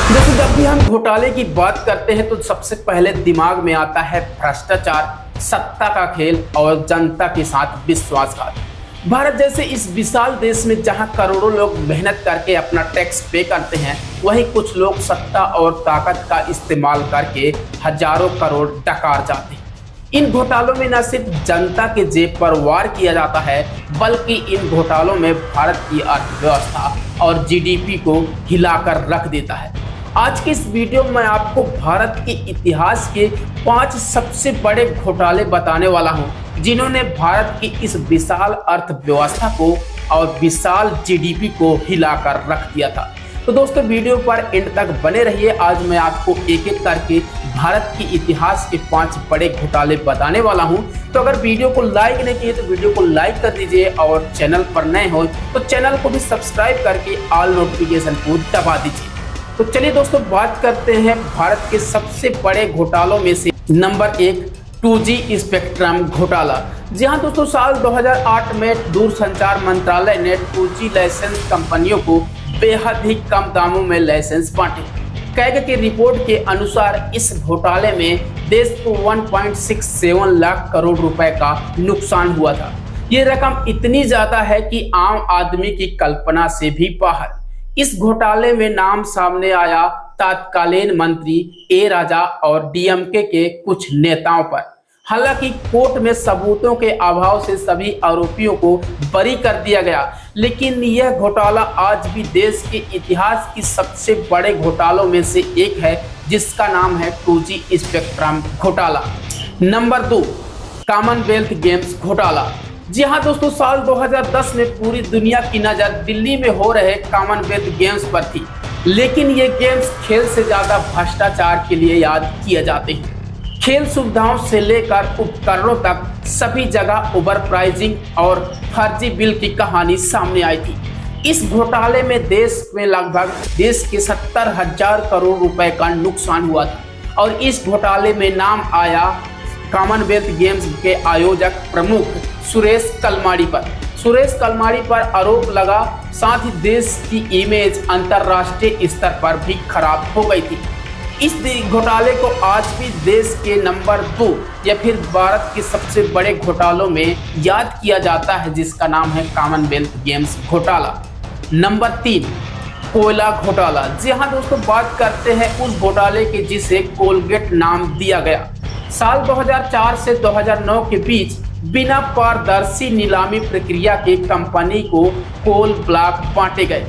दोस्तों, जब भी हम घोटाले की बात करते हैं तो सबसे पहले दिमाग में आता है भ्रष्टाचार, सत्ता का खेल और जनता के साथ विश्वासघात। भारत जैसे इस विशाल देश में जहां करोड़ों लोग मेहनत करके अपना टैक्स पे करते हैं, वहीं कुछ लोग सत्ता और ताकत का इस्तेमाल करके हजारों करोड़ डकार जाते हैं। इन घोटालों में न सिर्फ जनता के जेब पर वार किया जाता है, बल्कि इन घोटालों में भारत की अर्थव्यवस्था और जीडीपी को हिलाकर रख देता है। आज के इस वीडियो में आपको भारत के इतिहास के 5 सबसे बड़े घोटाले बताने वाला हूं, जिन्होंने भारत की इस विशाल अर्थव्यवस्था को और विशाल जीडीपी को हिलाकर रख दिया था। तो दोस्तों, वीडियो पर एंड तक बने रहिए। आज मैं आपको एक एक करके भारत के इतिहास के 5 बड़े घोटाले बताने वाला हूं। तो अगर वीडियो को लाइक नहीं किए तो वीडियो को लाइक कर दीजिए, और चैनल पर नए हो तो चैनल को भी सब्सक्राइब करके ऑल नोटिफिकेशन को दबा दीजिए। तो चलिए दोस्तों, बात करते हैं भारत के सबसे बड़े घोटालों में से। नंबर 1, 2G स्पेक्ट्रम घोटाला। जी हाँ दोस्तों, साल 2008 में दूरसंचार मंत्रालय ने 2G लाइसेंस कंपनियों को बेहद ही कम दामों में लाइसेंस बांटे। कैग की रिपोर्ट के अनुसार इस घोटाले में देश को 1.67 लाख करोड़ रुपए का नुकसान हुआ था। ये रकम इतनी ज्यादा है कि आम आदमी की कल्पना से भी बाहर। इस घोटाले में नाम सामने आया तत्कालीन मंत्री ए राजा और डीएमके के कुछ नेताओं पर। हालांकि कोर्ट में सबूतों के अभाव से सभी आरोपियों को बरी कर दिया गया, लेकिन यह घोटाला आज भी देश के इतिहास की सबसे बड़े घोटालों में से एक है, जिसका नाम है 2G स्पेक्ट्रम घोटाला। नंबर 2, कॉमनवेल्थ गेम्स घोटाला। जी हाँ दोस्तों, साल 2010 में पूरी दुनिया की नज़र दिल्ली में हो रहे कॉमनवेल्थ गेम्स पर थी, लेकिन ये गेम्स खेल से ज़्यादा भ्रष्टाचार के लिए याद किए जाते हैं। खेल सुविधाओं से लेकर उपकरणों तक सभी जगह ओवर प्राइजिंग और फर्जी बिल की कहानी सामने आई थी। इस घोटाले में देश के 70,000 करोड़ रुपए का नुकसान हुआ था, और इस घोटाले में नाम आया कॉमनवेल्थ गेम्स के आयोजक प्रमुख सुरेश कलमाडी पर आरोप लगा। साथ ही देश की इमेज अंतर्राष्ट्रीय स्तर पर भी खराब हो गई थी। इस घोटाले को आज भी देश के नंबर 2 या फिर भारत के सबसे बड़े घोटालों में याद किया जाता है, जिसका नाम है कॉमनवेल्थ गेम्स घोटाला। नंबर 3, कोयला घोटाला। जी हाँ दोस्तों, बात करते हैं उस घोटाले के जिसे कोलगेट नाम दिया गया। साल 2004 से 2009 के बीच बिना पारदर्शी नीलामी प्रक्रिया के कंपनी को कोल ब्लॉक बांटे गए।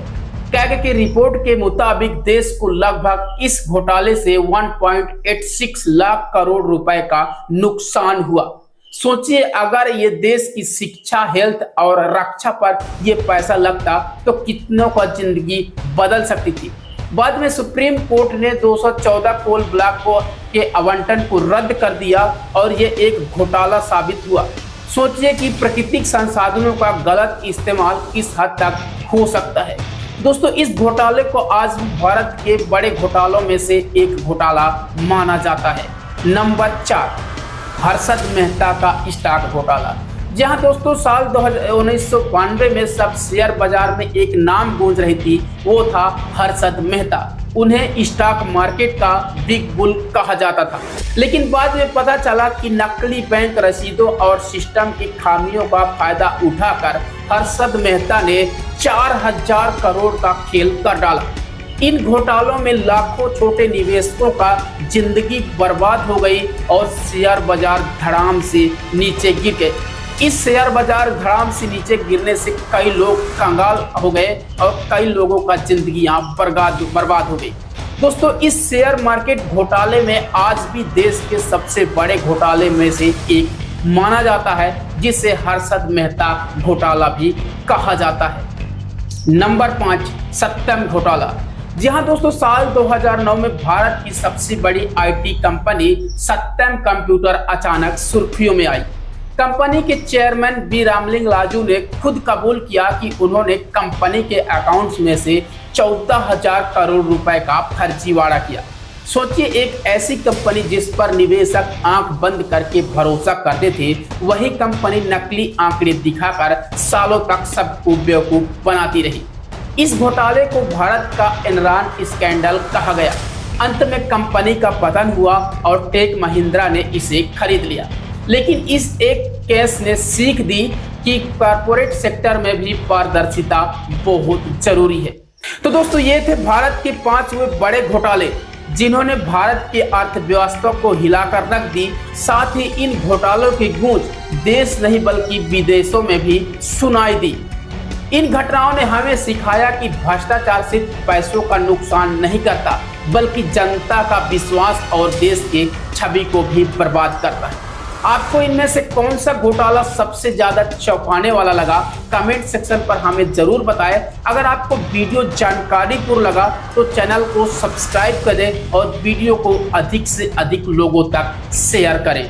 कैग की रिपोर्ट के मुताबिक देश को लगभग इस घोटाले से 1.86 लाख करोड़ रुपए का नुकसान हुआ। सोचिए, अगर ये देश की शिक्षा, हेल्थ और रक्षा पर ये पैसा लगता तो कितनों का जिंदगी बदल सकती थी। बाद में सुप्रीम कोर्ट ने 214 कोल ब्लॉक के आवंटन को रद्द कर दिया, और ये एक घोटाला साबित हुआ। सोचिए कि प्राकृतिक संसाधनों का गलत इस्तेमाल किस हद तक हो सकता है। दोस्तों, इस घोटाले को आज भी भारत के बड़े घोटालों में से एक घोटाला माना जाता है। नंबर 4, हर्षद मेहता का स्टॉक घोटाला। जहां दोस्तों, साल 1992 में सब शेयर बाजार में एक नाम गूंज रही थी, वो था हर्षद मेहता। उन्हें स्टॉक मार्केट का बिग बुल कहा जाता था, लेकिन बाद में पता चला कि नकली बैंक रसीदों और सिस्टम की खामियों का फायदा उठाकर हर्षद मेहता ने 4,000 करोड़ का खेल कर डाला। इन घोटालों में लाखों छोटे निवेशकों का जिंदगी बर्बाद हो गई और शेयर बाजार धड़ाम से नीचे गिर गए। इस शेयर बाजार धड़ाम से नीचे गिरने से कई लोग कंगाल हो गए और कई लोगों का जिंदगी यहाँ बर्बाद हो गई। दोस्तों, इस शेयर मार्केट घोटाले में आज भी देश के सबसे बड़े घोटाले में से एक माना जाता है, जिसे हर्षद मेहता घोटाला भी कहा जाता है। नंबर 5, सत्यम घोटाला। जी हाँ दोस्तों, साल 2009 में भारत की सबसे बड़ी आईटी कंपनी सत्यम कंप्यूटर अचानक सुर्खियों में आई। कंपनी के चेयरमैन बी रामलिंग लाजू ने खुद कबूल किया कि उन्होंने कंपनी के अकाउंट्स में से 14,000 करोड़ रुपए का फर्जीवाड़ा किया। सोचिए, एक ऐसी कंपनी जिस पर निवेशक आंख बंद करके भरोसा करते थे, वही कंपनी नकली आंकड़े दिखाकर सालों तक सबको बेवकूफ बनाती रही। इस घोटाले को भारत का एनरॉन स्कैंडल कहा गया। अंत में कंपनी का पतन हुआ और टेक महिंद्रा ने इसे खरीद लिया। लेकिन इस एक केस ने सीख दी कि कॉर्पोरेट सेक्टर में भी पारदर्शिता बहुत जरूरी है। तो दोस्तों, ये थे भारत के 5 बड़े घोटाले जिन्होंने भारत की अर्थव्यवस्था को हिलाकर रख दी। साथ ही इन घोटालों की गूंज देश नहीं बल्कि विदेशों में भी सुनाई दी। इन घटनाओं ने हमें सिखाया कि भ्रष्टाचार सिर्फ पैसों का नुकसान नहीं करता बल्कि जनता का विश्वास और देश की छवि को भी बर्बाद करता है। आपको इनमें से कौन सा घोटाला सबसे ज्यादा चौंकाने वाला लगा, कमेंट सेक्शन पर हमें जरूर बताएं। अगर आपको वीडियो जानकारीपूर्ण लगा तो चैनल को सब्सक्राइब करें और वीडियो को अधिक से अधिक लोगों तक शेयर करें।